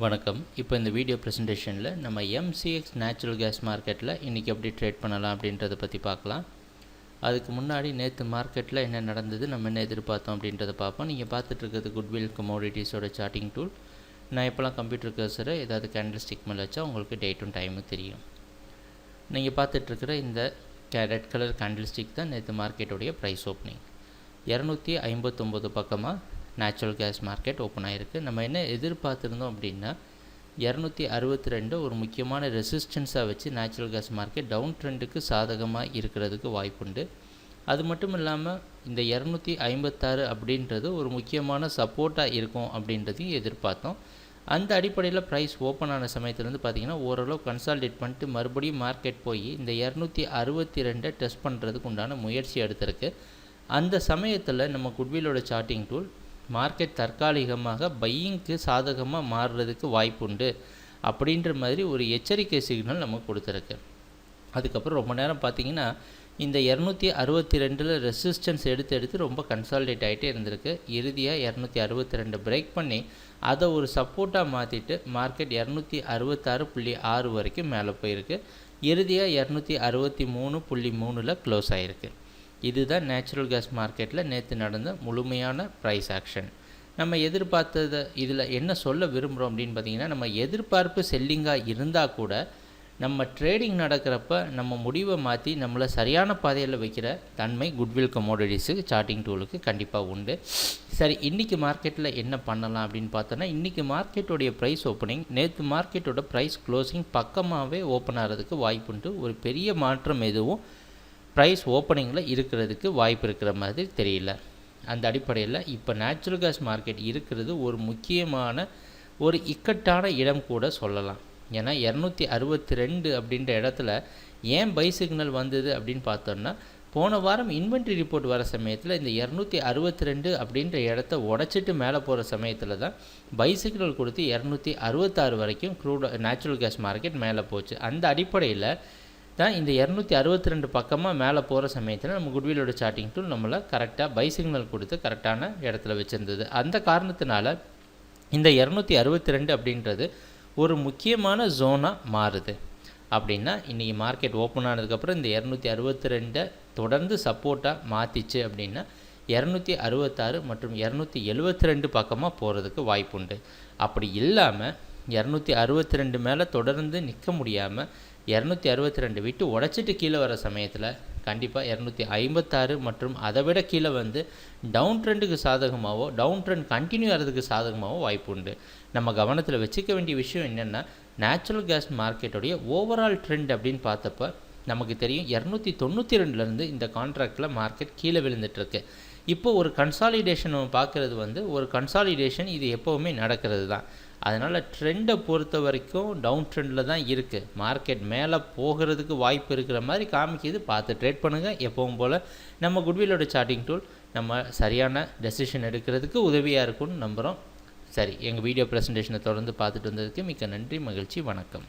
வணக்கம். இப்போ இந்த வீடியோ ப்ரெசன்டேஷனில் நம்ம MCX நேச்சுரல் கேஸ் மார்க்கெட்டில் இன்றைக்கி எப்படி ட்ரேட் பண்ணலாம் அப்படின்றத பற்றி பார்க்கலாம். அதுக்கு முன்னாடி நேற்று மார்க்கெட்டில் என்ன நடந்தது, நம்ம என்ன எதிர்பார்த்தோம் அப்படின்றத பார்ப்போம். நீங்கள் பார்த்துட்ருக்கிறது குட்வில் கமோடிட்டிஸோட சார்ட்டிங் டூல். நான் இப்போலாம் கம்ப்யூட்டர் கர்சரை ஏதாவது கேண்டில் ஸ்டிக் மேலே வச்சா உங்களுக்கு டேட்டும் டைமும் தெரியும். நீங்கள் பார்த்துட்ருக்கிற இந்த ரெட் கலர் கேண்டில் ஸ்டிக் தான் நேற்று மார்க்கெட்டுடைய ப்ரைஸ் ஓப்பனிங். 259 பக்கமாக நேச்சுரல் கேஸ் மார்க்கெட் ஓப்பன் ஆகிருக்கு. நம்ம என்ன எதிர்பார்த்துருந்தோம் அப்படின்னா 262 ஒரு முக்கியமான ரெசிஸ்டன்ஸாக வச்சு நேச்சுரல் கேஸ் மார்க்கெட் டவுன் ட்ரெண்டுக்கு சாதகமாக இருக்கிறதுக்கு வாய்ப்புண்டு. அது மட்டும் இல்லாமல் இந்த 256 அப்படின்றது ஒரு முக்கியமான சப்போர்ட்டாக இருக்கும் அப்படின்றதையும் எதிர்பார்த்தோம். அந்த அடிப்படையில் ப்ரைஸ் ஓப்பன் ஆன சமயத்துலேருந்து பார்த்திங்கன்னா ஓரளவு கன்சால்டேட் பண்ணிட்டு மறுபடியும் மார்க்கெட் போய் இந்த 262 டெஸ்ட் பண்ணுறதுக்கு உண்டான முயற்சி எடுத்திருக்கு. அந்த சமயத்தில் நம்ம குட்விலோட சார்ட்டிங் டூல் மார்க்கெட் தற்காலிகமாக பையிங்க்கு சாதகமாக மாறுறதுக்கு வாய்ப்புண்டு அப்படின்ற மாதிரி ஒரு எச்சரிக்கை சிக்னல் நமக்கு கொடுத்துருக்கு. அதுக்கப்புறம் ரொம்ப நேரம் பார்த்திங்கன்னா இந்த 262 ரெசிஸ்டன்ஸ் எடுத்து ரொம்ப கன்சால்டேட் ஆகிட்டே இருந்திருக்கு. இறுதியாக 262 பிரேக் பண்ணி அதை ஒரு சப்போர்ட்டாக மாற்றிட்டு மார்க்கெட் 266.6 வரைக்கும் மேலே போயிருக்கு. இறுதியாக 263.3 க்ளோஸ் ஆகிருக்கு. இதுதான் நேச்சுரல் கேஸ் மார்க்கெட்டில் நேற்று நடந்த முழுமையான ப்ரைஸ் ஆக்ஷன். நம்ம எதிர்பார்த்ததை இதில் என்ன சொல்ல விரும்புகிறோம் அப்படின்னு பார்த்திங்கன்னா, நம்ம எதிர்பார்ப்பு செல்லிங்காக இருந்தால் கூட நம்ம ட்ரேடிங் நடக்கிறப்ப நம்ம முடிவை மாற்றி நம்மளை சரியான பாதையில் வைக்கிற தன்மை குட்வில் கமோடிட்டிஸுக்கு சார்ட்டிங் டூலுக்கு கண்டிப்பாக உண்டு. சரி, இன்றைக்கி மார்க்கெட்டில் என்ன பண்ணலாம் அப்படின்னு பார்த்தோன்னா, இன்றைக்கி மார்க்கெட்டோடைய ப்ரைஸ் ஓப்பனிங் நேற்று மார்க்கெட்டோட ப்ரைஸ் க்ளோசிங் பக்கமாகவே ஓப்பன் ஆகிறதுக்கு வாய்ப்புண்டு. ஒரு பெரிய மாற்றம் எதுவும் ப்ரைஸ் ஓப்பனிங்கில் இருக்கிறதுக்கு வாய்ப்பு இருக்கிற மாதிரி தெரியல. அந்த அடிப்படையில் இப்போ நேச்சுரல் கேஸ் மார்க்கெட் இருக்கிறது ஒரு முக்கியமான ஒரு இக்கட்டான இடம் கூட சொல்லலாம். ஏன்னா 262 அப்படின்ற இடத்துல ஏன் பை சிக்னல் வந்தது அப்படின்னு பார்த்தோன்னா, போன வாரம் இன்வென்ட்ரி ரிப்போர்ட் வர சமயத்தில் இந்த 262 அப்படின்ற இடத்த உடச்சிட்டு மேலே போகிற சமயத்தில் தான் பை சிக்னல் கொடுத்து 266 வரைக்கும் நேச்சுரல் கேஸ் மார்க்கெட் மேலே போச்சு. அந்த அடிப்படையில் தான் இந்த 262 பக்கமாக மேலே போகிற சமயத்தில் நம்ம குட்விலோட சார்ட்டிங் டூல் நம்மளை கரெக்டாக பை சிக்னல் கொடுத்து கரெக்டான இடத்துல வச்சுருந்தது. அந்த காரணத்தினால இந்த 262 அப்படின்றது ஒரு முக்கியமான ஜோனாக மாறுது. அப்படின்னா இன்றைக்கி மார்க்கெட் ஓப்பன் ஆனதுக்கப்புறம் இந்த 262 தொடர்ந்து சப்போர்ட்டாக மாற்றிச்சு அப்படின்னா 266 மற்றும் 272 பக்கமாக போகிறதுக்கு வாய்ப்புண்டு. அப்படி இல்லாமல் 262 மேலே தொடர்ந்து நிற்க முடியாமல் 262 விட்டு உடச்சிட்டு கீழே வர சமயத்தில் கண்டிப்பாக 256 மற்றும் அதை விட கீழே வந்து டவுன் ட்ரெண்டுக்கு சாதகமாகவோ டவுன் ட்ரெண்ட் கண்டினியூ ஆகிறதுக்கு சாதகமாகவோ வாய்ப்பு உண்டு. நம்ம கவனத்தில் வச்சுக்க வேண்டிய விஷயம் என்னென்னா, நேச்சுரல் கேஸ் மார்க்கெட்டுடைய ஓவரால் ட்ரெண்ட் அப்படின்னு பார்த்தப்ப நமக்கு தெரியும் 292 இந்த கான்ட்ராக்டில் மார்க்கெட் கீழே விழுந்துட்டுருக்கு. இப்போ ஒரு கன்சாலிடேஷன் நம்ம பார்க்குறது வந்து ஒரு கன்சாலிடேஷன் இது எப்போவுமே நடக்கிறது தான். அதனால் ட்ரெண்டை பொறுத்த வரைக்கும் டவுன் ட்ரெண்டில் தான் இருக்குது. மார்க்கெட் மேலே போகிறதுக்கு வாய்ப்பு இருக்கிற மாதிரி காமிக்கிது. பார்த்து ட்ரேட் பண்ணுங்கள். எப்பவும் போல் நம்ம குட்விலோட சார்ட்டிங் டூல் நம்ம சரியான டெசிஷன் எடுக்கிறதுக்கு உதவியாக இருக்கும்னு நம்புகிறோம். சரி, எங்கள் வீடியோ ப்ரெசன்டேஷனை தொடர்ந்து பார்த்துட்டு வந்ததுக்கு மிக்க நன்றி, மகிழ்ச்சி, வணக்கம்.